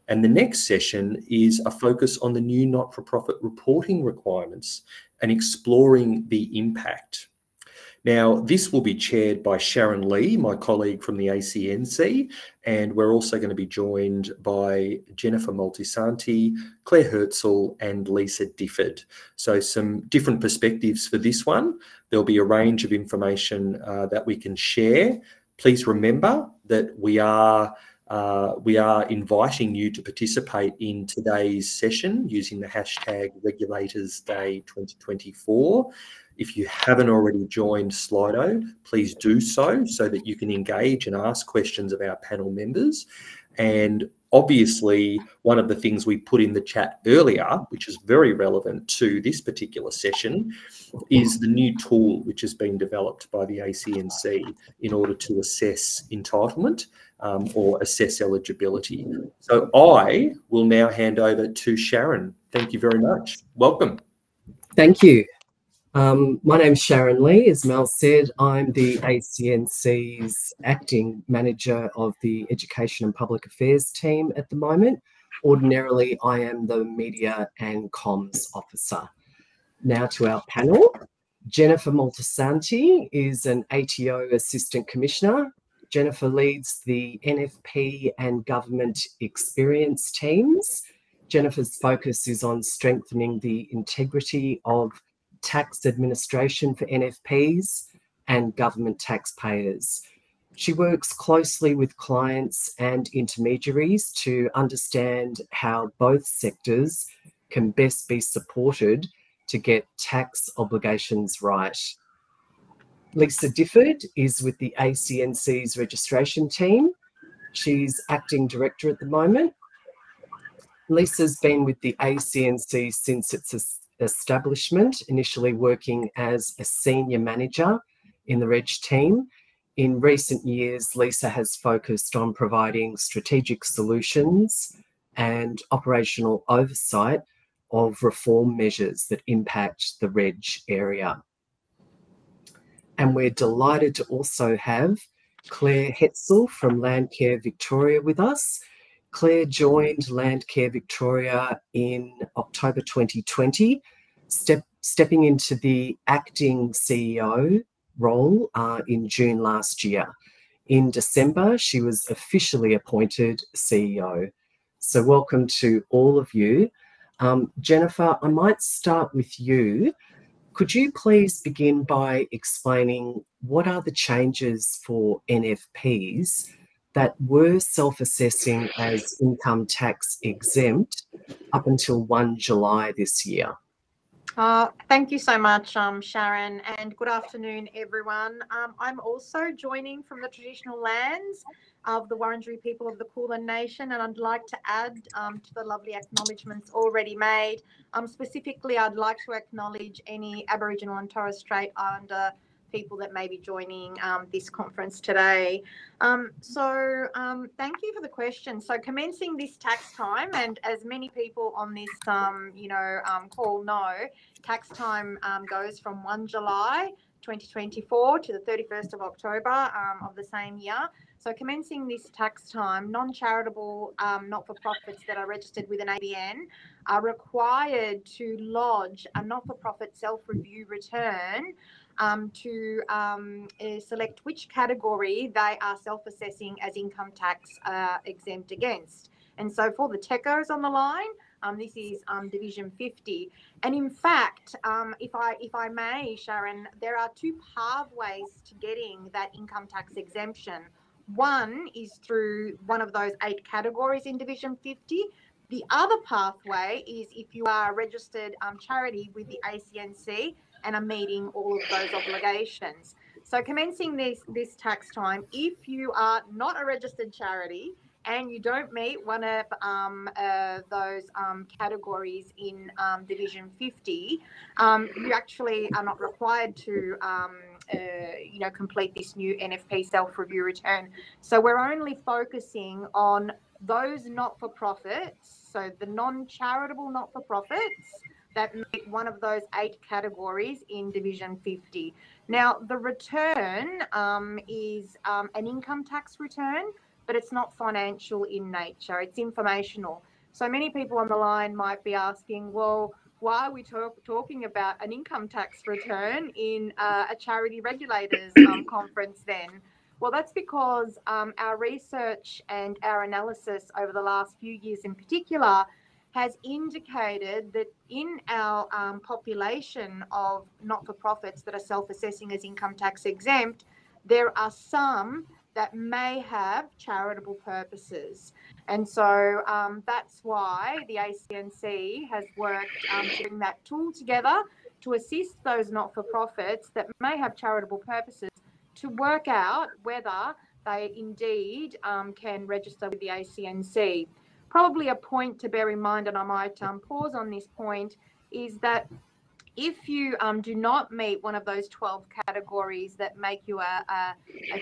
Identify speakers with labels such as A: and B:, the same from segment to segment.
A: And the next session is a focus on the new not-for-profit reporting requirements and exploring the impact. Now, this will be chaired by Sharon Lee, my colleague from the ACNC, and we're also going to be joined by Jennifer Moltisanti, Claire Hetzel, and Lisa Difford. So some different perspectives for this one. There'll be a range of information that we can share. Please remember that we are inviting you to participate in today's session using the hashtag Regulators Day 2024. If you haven't already joined Slido, please do so that you can engage and ask questions of our panel members. And obviously, one of the things we put in the chat earlier, which is very relevant to this particular session, is the new tool which has been developed by the ACNC in order to assess entitlement or assess eligibility. So I will now hand over to Sharon. Thank you very much. Welcome.
B: Thank you. My name's Sharon Lee. As Mel said, I'm the ACNC's acting manager of the Education and Public Affairs team at the moment. Ordinarily, I am the media and comms officer. Now to our panel. Jennifer Moltisanti is an ATO Assistant Commissioner. Jennifer leads the NFP and Government Experience teams. Jennifer's focus is on strengthening the integrity of tax administration for NFPs and government taxpayers. She works closely with clients and intermediaries to understand how both sectors can best be supported to get tax obligations right. Lisa Difford is with the ACNC's registration team. She's acting director at the moment. Lisa's been with the ACNC since its establishment, initially working as a senior manager in the Reg team. In recent years, Lisa has focused on providing strategic solutions and operational oversight of reform measures that impact the Reg area. And we're delighted to also have Claire Hetzel from Landcare Victoria with us. Claire joined Landcare Victoria in October 2020, stepping into the acting CEO role in June last year. In December, she was officially appointed CEO. So welcome to all of you. Jennifer, I might start with you. Could you please begin by explaining what are the changes for NFPs that were self-assessing as income tax exempt up until 1 July this year?
C: Thank you so much, Sharon, and good afternoon, everyone. I'm also joining from the traditional lands of the Wurundjeri people of the Kulin Nation, and I'd like to add to the lovely acknowledgements already made. Specifically, I'd like to acknowledge any Aboriginal and Torres Strait Islander people that may be joining this conference today. Thank you for the question. So commencing this tax time, and as many people on this call know, tax time goes from 1 July 2024 to the 31st of October of the same year. So commencing this tax time, non-charitable not-for-profits that are registered with an ABN are required to lodge a not-for-profit self-review return to select which category they are self-assessing as income tax exempt against. And so for the techos on the line, this is Division 50. And in fact, if I may, Sharon, there are two pathways to getting that income tax exemption. One is through one of those 8 categories in Division 50. The other pathway is if you are a registered charity with the ACNC and are meeting all of those obligations. So commencing this tax time, if you are not a registered charity and you don't meet one of those categories in Division 50, you actually are not required to complete this new NFP self-review return. So we're only focusing on those not-for-profits, so the non-charitable not-for-profits that meet one of those 8 categories in Division 50. Now, the return is an income tax return. but it's not financial in nature. It's informational. So many people on the line might be asking, well, why are we talking about an income tax return in a charity regulators conference then? Well, that's because our research and our analysis over the last few years in particular has indicated that in our population of not-for-profits that are self-assessing as income tax exempt, there are some that may have charitable purposes. And so that's why the ACNC has worked to bring that tool together to assist those not-for-profits that may have charitable purposes to work out whether they indeed can register with the ACNC. Probably a point to bear in mind, and I might pause on this point, is that if you do not meet one of those 12 categories that make you a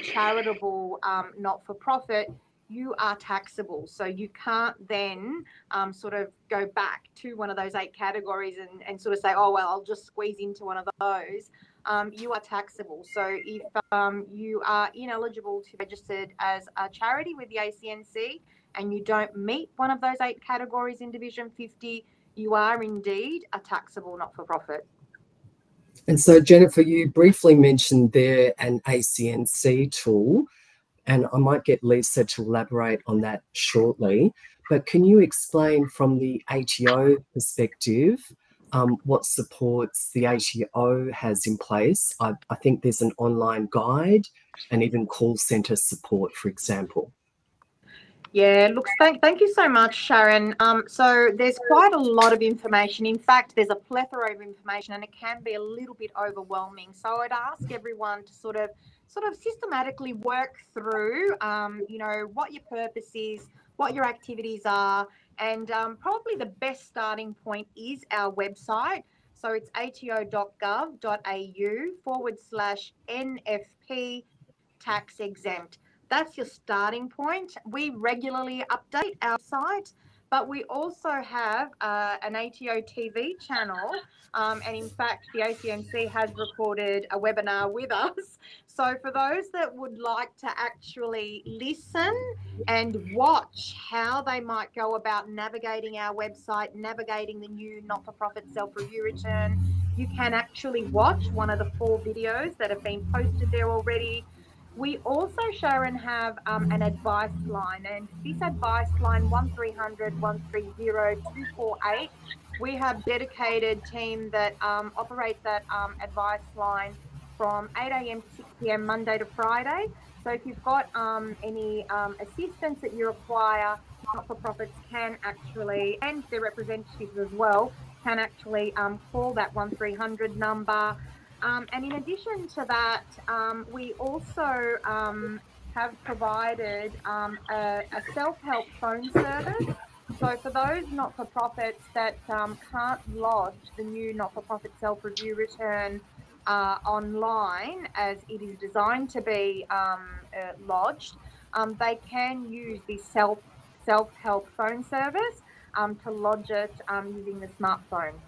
C: charitable not-for-profit, you are taxable. So you can't then sort of go back to one of those 8 categories and sort of say, oh, well, I'll just squeeze into one of those. You are taxable. So if you are ineligible to be registered as a charity with the ACNC and you don't meet one of those 8 categories in Division 50, you are indeed a taxable not-for-profit.
B: And so, Jennifer, you briefly mentioned there an ACNC tool, and I might get Lisa to elaborate on that shortly. But can you explain from the ATO perspective what supports the ATO has in place? I think there's an online guide and even call centre support, for example.
C: Yeah, look, thank you so much, Sharon. So there's quite a lot of information. In fact, there's a plethora of information and it can be a little bit overwhelming. So I'd ask everyone to sort of systematically work through, what your purpose is, what your activities are, and probably the best starting point is our website. So it's ato.gov.au/NFP tax exempt. That's your starting point. We regularly update our site, but we also have an ATO TV channel. And in fact, the ACNC has recorded a webinar with us. So for those that would like to actually listen and watch how they might go about navigating our website, navigating the new not-for-profit self-review return, you can actually watch one of the 4 videos that have been posted there already. We also, Sharon, have an advice line, and this advice line 1300 130 248. We have dedicated team that operate that advice line from 8 a.m. to 6 p.m. Monday to Friday. So if you've got any assistance that you require, not-for-profits can actually, and their representatives as well, can actually call that 1300 number. And in addition to that, we also have provided a self-help phone service. So for those not-for-profits that can't lodge the new not-for-profit self-review return online as it is designed to be lodged, they can use the self-help phone service to lodge it using the smartphone.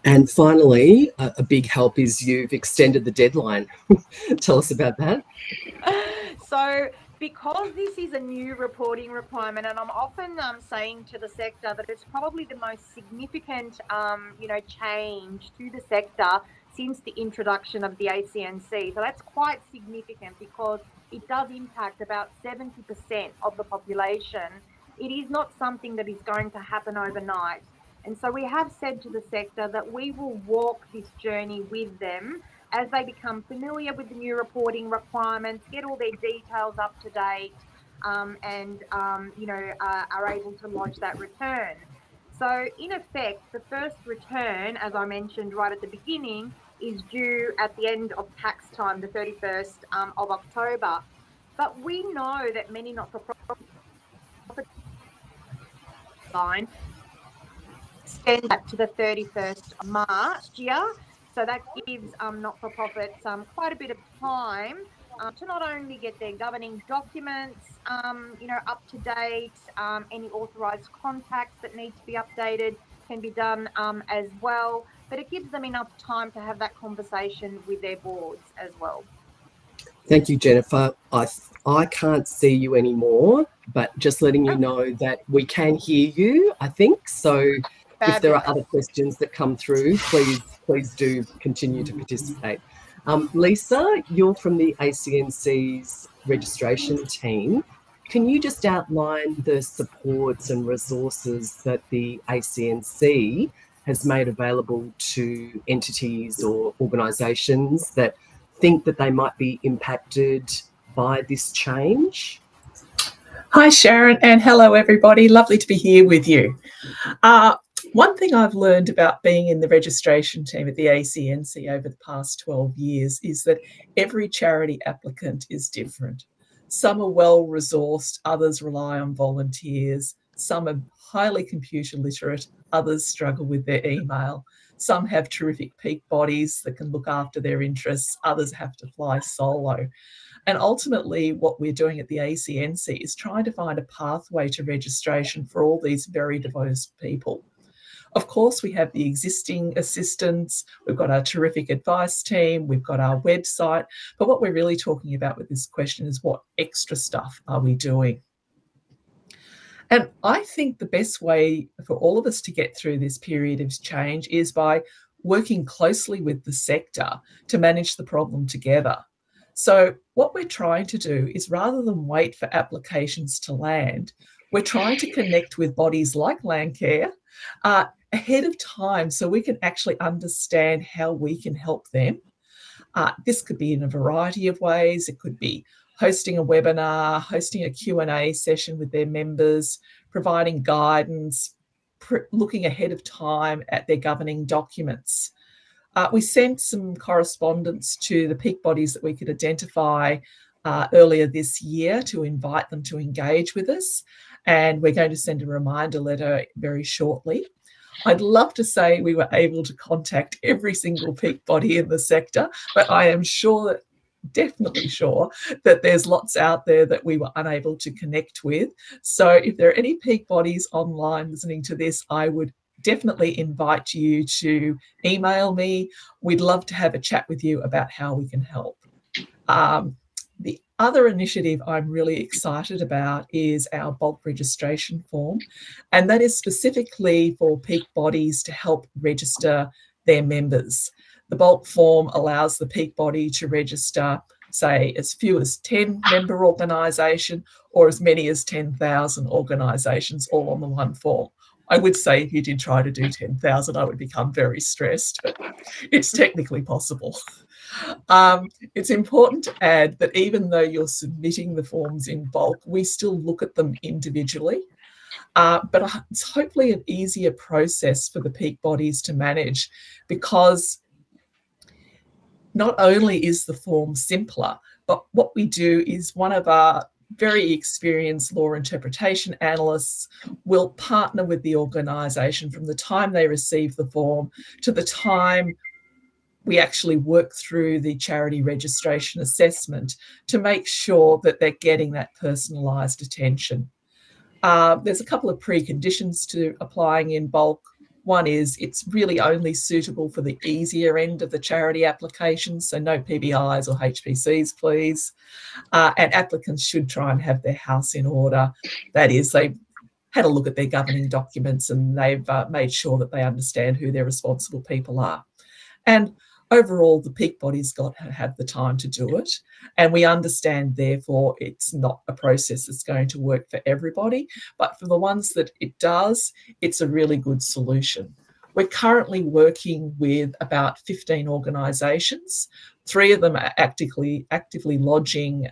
B: And finally, a big help is you've extended the deadline. Tell us about that.
C: So because this is a new reporting requirement, and I'm often saying to the sector that it's probably the most significant, change to the sector since the introduction of the ACNC. So that's quite significant because it does impact about 70% of the population. It is not something that is going to happen overnight. And so we have said to the sector that we will walk this journey with them as they become familiar with the new reporting requirements, get all their details up to date, and are able to lodge that return. So in effect, the first return, as I mentioned right at the beginning, is due at the end of tax time, the 31st of October. But we know that many not-for-profit line extend that to the 31st of March year. So that gives not-for-profits quite a bit of time to not only get their governing documents, up to date, any authorised contacts that need to be updated can be done as well, but it gives them enough time to have that conversation with their boards as well.
B: Thank you, Jennifer. I I can't see you anymore, but just letting you know that we can hear you, I think. So if there are other questions that come through, please do continue to participate. Lisa, you're from the ACNC's registration team. Can you just outline the supports and resources that the ACNC has made available to entities or organisations that think that they might be impacted by this change?
D: Hi, Sharon, and hello, everybody. Lovely to be here with you. One thing I've learned about being in the registration team at the ACNC over the past 12 years is that every charity applicant is different. Some are well-resourced, others rely on volunteers, some are highly computer literate, others struggle with their email. Some have terrific peak bodies that can look after their interests, others have to fly solo. And ultimately, what we're doing at the ACNC is trying to find a pathway to registration for all these very diverse people. Of course, we have the existing assistants, we've got our terrific advice team, we've got our website, but what we're really talking about with this question is what extra stuff are we doing? And I think the best way for all of us to get through this period of change is by working closely with the sector to manage the problem together. So what we're trying to do is, rather than wait for applications to land, we're trying to connect with bodies like Landcare ahead of time so we can actually understand how we can help them. This could be in a variety of ways. It could be hosting a webinar, hosting a Q&A session with their members, providing guidance, looking ahead of time at their governing documents. We sent some correspondence to the peak bodies that we could identify earlier this year to invite them to engage with us, and we're going to send a reminder letter very shortly. I'd love to say we were able to contact every single peak body in the sector, but I am sure, definitely sure, that there's lots out there that we were unable to connect with. So if there are any peak bodies online listening to this, I would definitely invite you to email me. We'd love to have a chat with you about how we can help. The other initiative I'm really excited about is our bulk registration form, and that is specifically for peak bodies to help register their members. The bulk form allows the peak body to register, say, as few as 10 member organisation or as many as 10,000 organisations all on the one form. I would say if you did try to do 10,000, I would become very stressed, but it's technically possible. It's important to add that even though you're submitting the forms in bulk, we still look at them individually. But it's hopefully an easier process for the peak bodies to manage, because not only is the form simpler, but what we do is one of our very experienced law interpretation analysts will partner with the organisation from the time they receive the form to the time we actually work through the charity registration assessment to make sure that they're getting that personalised attention. There's a couple of preconditions to applying in bulk. One is it's really only suitable for the easier end of the charity applications, so no PBIs or HPCs, please. And applicants should try and have their house in order. That is, they've had a look at their governing documents and they've made sure that they understand who their responsible people are. And overall, the peak body's got to have the time to do it. And we understand, therefore, it's not a process that's going to work for everybody. But for the ones that it does, it's a really good solution. We're currently working with about 15 organisations. 3 of them are actively lodging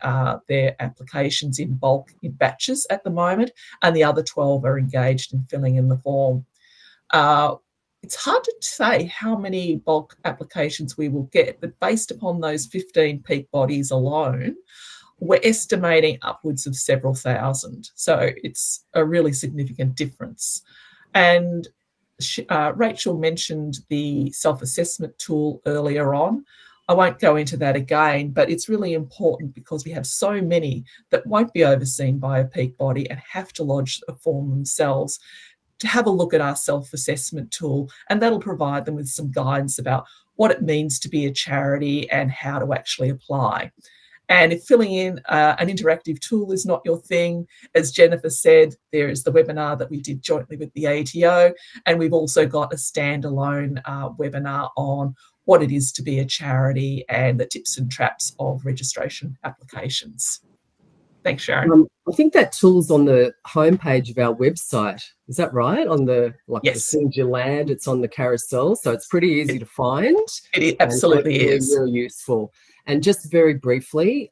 D: their applications in bulk in batches at the moment, and the other 12 are engaged in filling in the form. It's hard to say how many bulk applications we will get, but based upon those 15 peak bodies alone, we're estimating upwards of several thousand. So it's a really significant difference. And Rachel mentioned the self-assessment tool earlier on. I won't go into that again, but it's really important because we have so many that won't be overseen by a peak body and have to lodge a form themselves, to have a look at our self-assessment tool, and that'll provide them with some guidance about what it means to be a charity and how to actually apply. And if filling in an interactive tool is not your thing, as Jennifer said, there is the webinar that we did jointly with the ATO, and we've also got a standalone webinar on what it is to be a charity and the tips and traps of registration applications. Thanks, Sharon.
B: I think that tool's on the homepage of our website. Is that right? On the, like,
D: yes.
B: As soon as you land, it's on the carousel, so it's pretty easy to find.
D: It absolutely is.
B: Really useful. And just very briefly,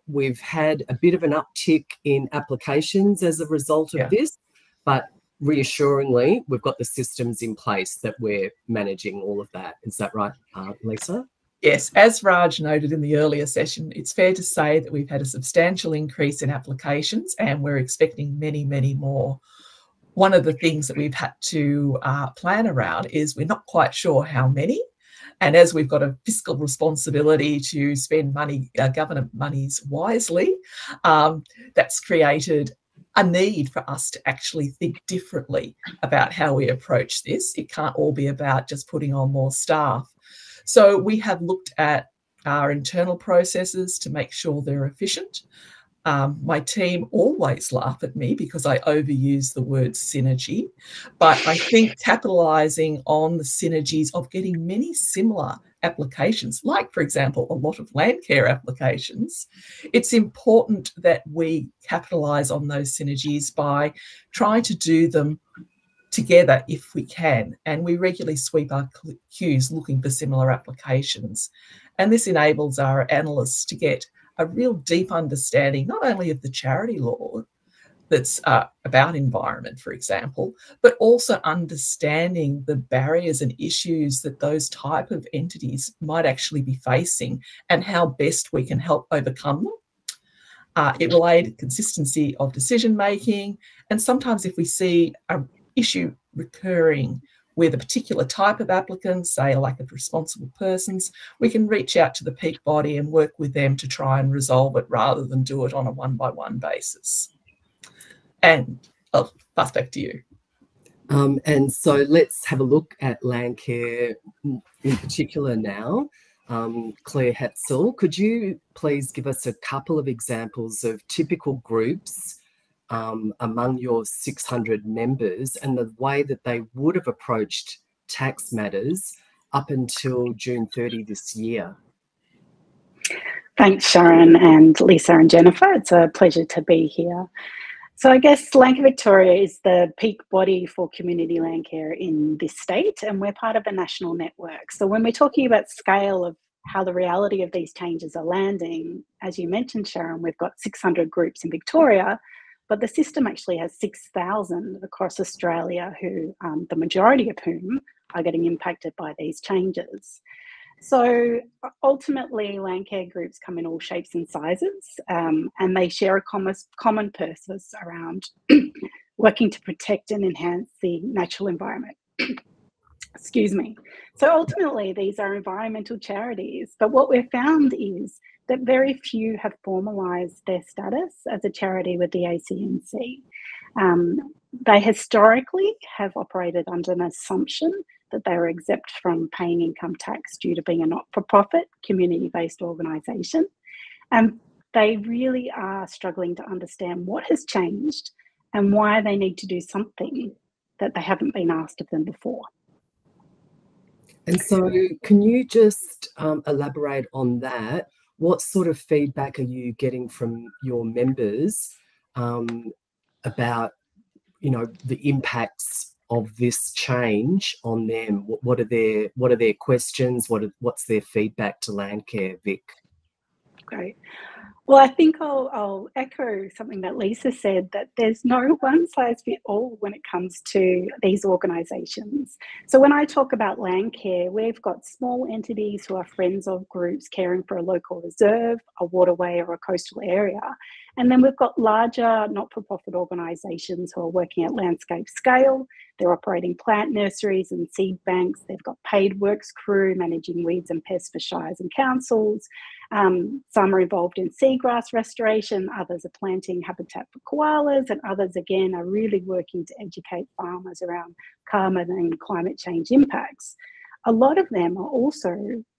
B: we've had a bit of an uptick in applications as a result of this, but reassuringly, we've got the systems in place that we're managing all of that. Is that right, Lisa?
D: Yes, as Raj noted in the earlier session, it's fair to say that we've had a substantial increase in applications and we're expecting many, many more. One of the things that we've had to plan around is we're not quite sure how many. And as we've got a fiscal responsibility to spend money, government monies wisely, that's created a need for us to actually think differently about how we approach this. It can't all be about just putting on more staff. So we have looked at our internal processes to make sure they're efficient. My team always laugh at me because I overuse the word synergy, but I think capitalising on the synergies of getting many similar applications, like, for example, a lot of land care applications, it's important that we capitalise on those synergies by trying to do them together if we can, and we regularly sweep our queues looking for similar applications. And this enables our analysts to get a real deep understanding not only of the charity law that's about environment, for example, but also understanding the barriers and issues that those type of entities might actually be facing and how best we can help overcome them. It will aid consistency of decision making, and sometimes if we see a issue recurring with a particular type of applicant, say a lack of responsible persons, we can reach out to the peak body and work with them to try and resolve it rather than do it on a one-by-one basis. And I'll pass back to you.
B: And so let's have a look at land care in particular now. Claire Hetzel, could you please give us a couple of examples of typical groups among your 600 members and the way that they would have approached tax matters up until June 30 this year?
E: Thanks, Sharon and Lisa and Jennifer. It's a pleasure to be here. So I guess Land Care Victoria is the peak body for community land care in this state, and we're part of a national network. So when we're talking about scale of how the reality of these changes are landing, as you mentioned, Sharon, we've got 600 groups in Victoria, but the system actually has 6,000 across Australia who, the majority of whom are getting impacted by these changes. So ultimately, land care groups come in all shapes and sizes, and they share a common purpose around working to protect and enhance the natural environment. Excuse me. So ultimately, these are environmental charities, but what we've found is that very few have formalised their status as a charity with the ACNC. They historically have operated under an assumption that they were exempt from paying income tax due to being a not-for-profit, community-based organisation. And they really are struggling to understand what has changed and why they need to do something that they haven't been asked of them before.
B: And so can you just elaborate on that? What sort of feedback are you getting from your members about, you know, the impacts of this change on them? What are their questions? What's their feedback to Landcare, Vic?
E: Great. Well, I think I'll echo something that Lisa said, that there's no one size fit all when it comes to these organisations. So when I talk about land care, we've got small entities who are friends of groups caring for a local reserve, a waterway or a coastal area. And then we've got larger not-for-profit organisations who are working at landscape scale. They're operating plant nurseries and seed banks. They've got paid works crew managing weeds and pests for shires and councils. Some are involved in seagrass restoration, others are planting habitat for koalas, and others again are really working to educate farmers around carbon and climate change impacts. A lot of them are also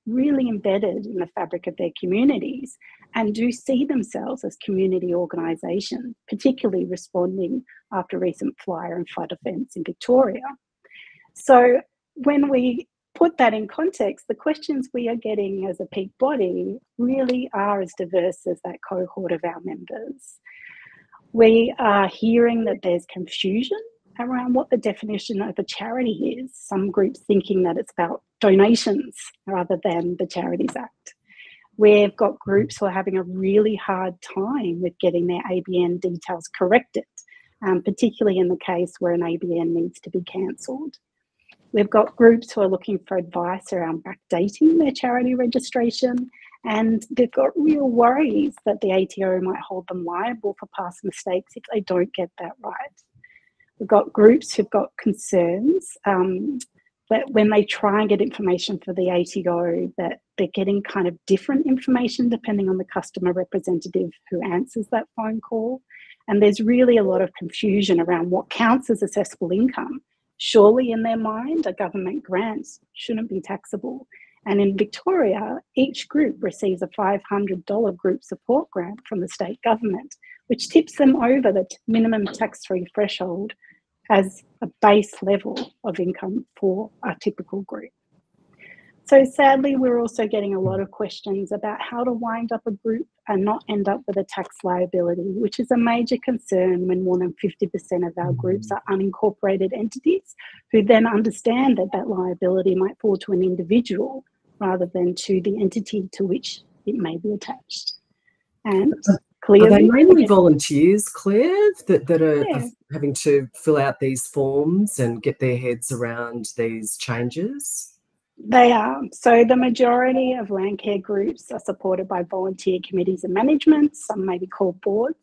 E: really embedded in the fabric of their communities and do see themselves as community organisations, particularly responding after recent fire and flood events in Victoria. So when we put that in context, the questions we are getting as a peak body really are as diverse as that cohort of our members. We are hearing that there's confusion around what the definition of a charity is. Some groups thinking that it's about donations rather than the Charities Act. We've got groups who are having a really hard time with getting their ABN details corrected, particularly in the case where an ABN needs to be cancelled. We've got groups who are looking for advice around backdating their charity registration, and they've got real worries that the ATO might hold them liable for past mistakes if they don't get that right. We've got groups who've got concerns that when they try and get information for the ATO, that they're getting kind of different information depending on the customer representative who answers that phone call. And there's really a lot of confusion around what counts as assessable income. Surely in their mind, a government grant shouldn't be taxable. And in Victoria, each group receives a $500 group support grant from the state government, which tips them over the minimum tax-free threshold as a base level of income for a typical group. So sadly, we're also getting a lot of questions about how to wind up a group and not end up with a tax liability, which is a major concern when more than 50% of our groups are unincorporated entities who then understand that that liability might fall to an individual rather than to the entity to which it may be attached. And clearly,
B: are they mainly volunteers, Claire, that are having to fill out these forms and get their heads around these changes?
E: They are. So the majority of Landcare groups are supported by volunteer committees and management, some may be called boards.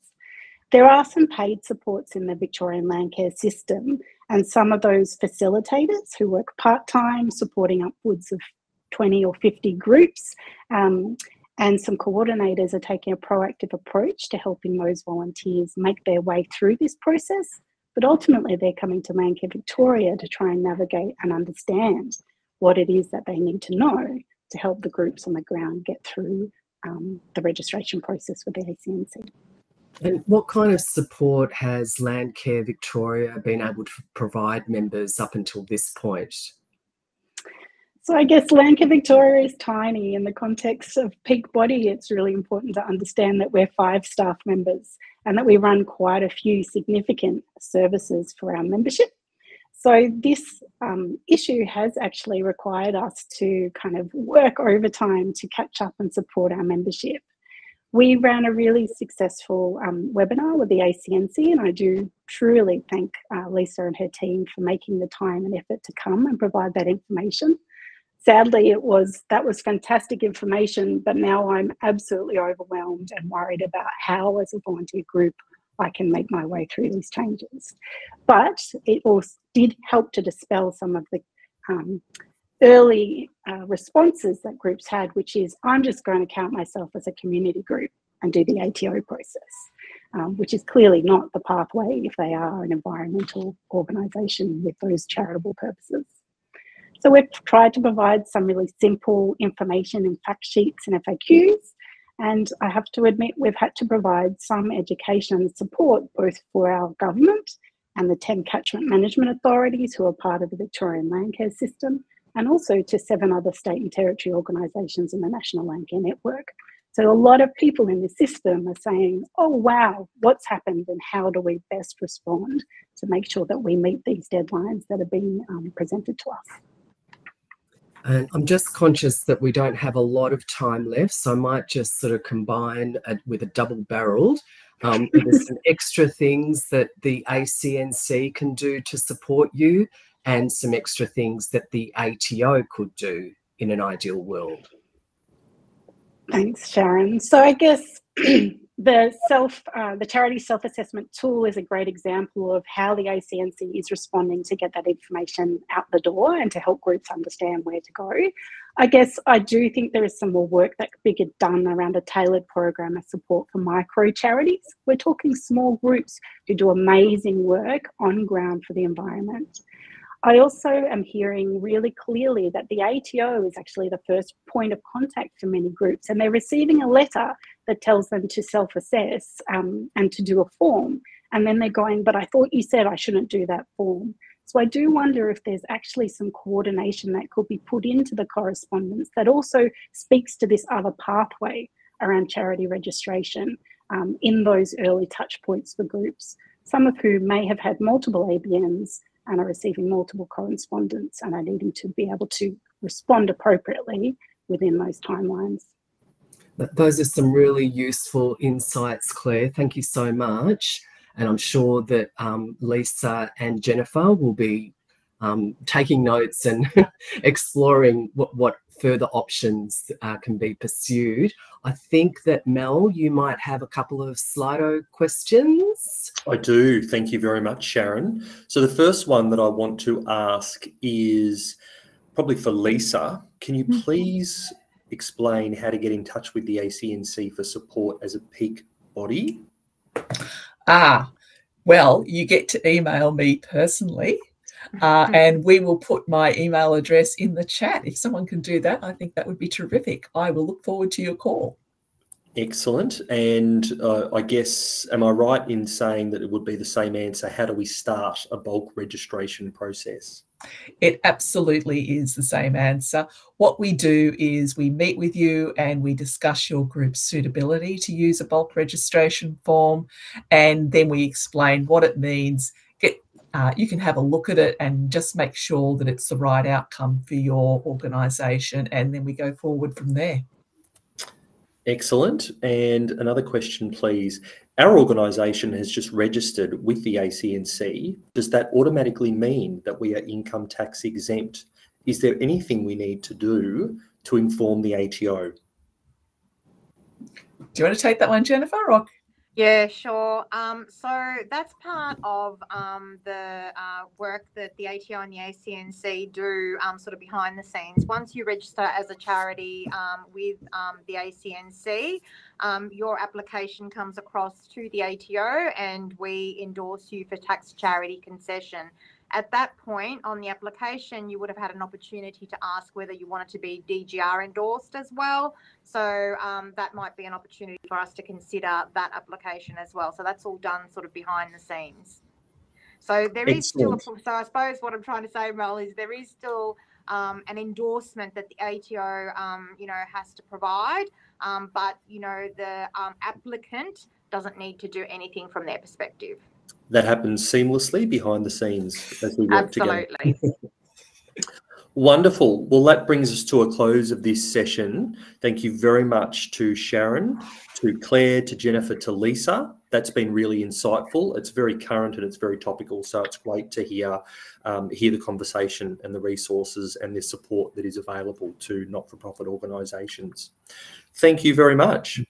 E: There are some paid supports in the Victorian Landcare system, and some of those facilitators who work part-time supporting upwards of 20 or 50 groups, and some coordinators are taking a proactive approach to helping those volunteers make their way through this process. But ultimately, they're coming to Landcare Victoria to try and navigate and understand what it is that they need to know to help the groups on the ground get through the registration process with the ACNC.
B: And what kind of support has Landcare Victoria been able to provide members up until this point?
E: So I guess Landcare Victoria is tiny. In the context of peak body, it's really important to understand that we're 5 staff members and that we run quite a few significant services for our membership. So this issue has actually required us to kind of work overtime to catch up and support our membership. We ran a really successful webinar with the ACNC, and I do truly thank Lisa and her team for making the time and effort to come and provide that information. Sadly, that was fantastic information, but now I'm absolutely overwhelmed and worried about how, as a volunteer group, I can make my way through these changes. But it also did help to dispel some of the early responses that groups had, which is, I'm just going to count myself as a community group and do the ATO process, which is clearly not the pathway if they are an environmental organisation with those charitable purposes. So we've tried to provide some really simple information in fact sheets and FAQs. And I have to admit, we've had to provide some education and support both for our government and the 10 catchment management authorities who are part of the Victorian Landcare system, and also to 7 other state and territory organisations in the National Landcare Network. So a lot of people in the system are saying, oh, wow, what's happened and how do we best respond to make sure that we meet these deadlines that are being presented to us.
B: And I'm just conscious that we don't have a lot of time left, so I might just sort of combine with a double-barreled. There's some extra things that the ACNC can do to support you and some extra things that the ATO could do in an ideal world.
E: Thanks, Sharon. So I guess the charity self-assessment tool is a great example of how the ACNC is responding to get that information out the door and to help groups understand where to go. I guess I do think there is some more work that could be done around a tailored program of support for micro charities. We're talking small groups who do amazing work on ground for the environment. I also am hearing really clearly that the ATO is actually the first point of contact for many groups, and they're receiving a letter that tells them to self-assess and to do a form. And then they're going, but I thought you said I shouldn't do that form. So I do wonder if there's actually some coordination that could be put into the correspondence that also speaks to this other pathway around charity registration in those early touch points for groups, some of whom may have had multiple ABNs and are receiving multiple correspondence and are needing to be able to respond appropriately within those timelines.
B: Those are some really useful insights, Claire. Thank you so much. And I'm sure that Lisa and Jennifer will be taking notes and exploring what further options can be pursued. I think that Mel, you might have a couple of Slido questions.
A: I do. Thank you very much, Sharon. So the first one that I want to ask is probably for Lisa. Can you please explain how to get in touch with the ACNC for support as a peak body?
D: Well, you get to email me personally, and we will put my email address in the chat. If someone can do that, I think that would be terrific. I will look forward to your call.
A: Excellent. And I guess, am I right in saying that it would be the same answer? How do we start a bulk registration process?
D: It absolutely is the same answer. What we do is we meet with you and we discuss your group's suitability to use a bulk registration form, and then we explain what it means. You can have a look at it and just make sure that it's the right outcome for your organisation, and then we go forward from there.
A: Excellent. And another question, please. Our organisation has just registered with the ACNC. Does that automatically mean that we are income tax exempt? Is there anything we need to do to inform the ATO?
D: Do you want to take that one, Jennifer? Or?
C: Yeah, sure. So that's part of the work that the ATO and the ACNC do sort of behind the scenes. Once you register as a charity with the ACNC, your application comes across to the ATO and we endorse you for tax charity concession. At that point on the application, you would have had an opportunity to ask whether you wanted to be DGR endorsed as well. So that might be an opportunity for us to consider that application as well. So that's all done sort of behind the scenes. So there is still, so I suppose what I'm trying to say, Mel, is there is still an endorsement that the ATO, has to provide, but, the applicant doesn't need to do anything from their perspective.
A: That happens seamlessly behind the scenes as we work together.
C: Absolutely.
A: Wonderful. Well, that brings us to a close of this session. Thank you very much to Sharon, to Claire, to Jennifer, to Lisa. That's been really insightful. It's very current and it's very topical. So it's great to hear the conversation and the resources and the support that is available to not-for-profit organisations. Thank you very much.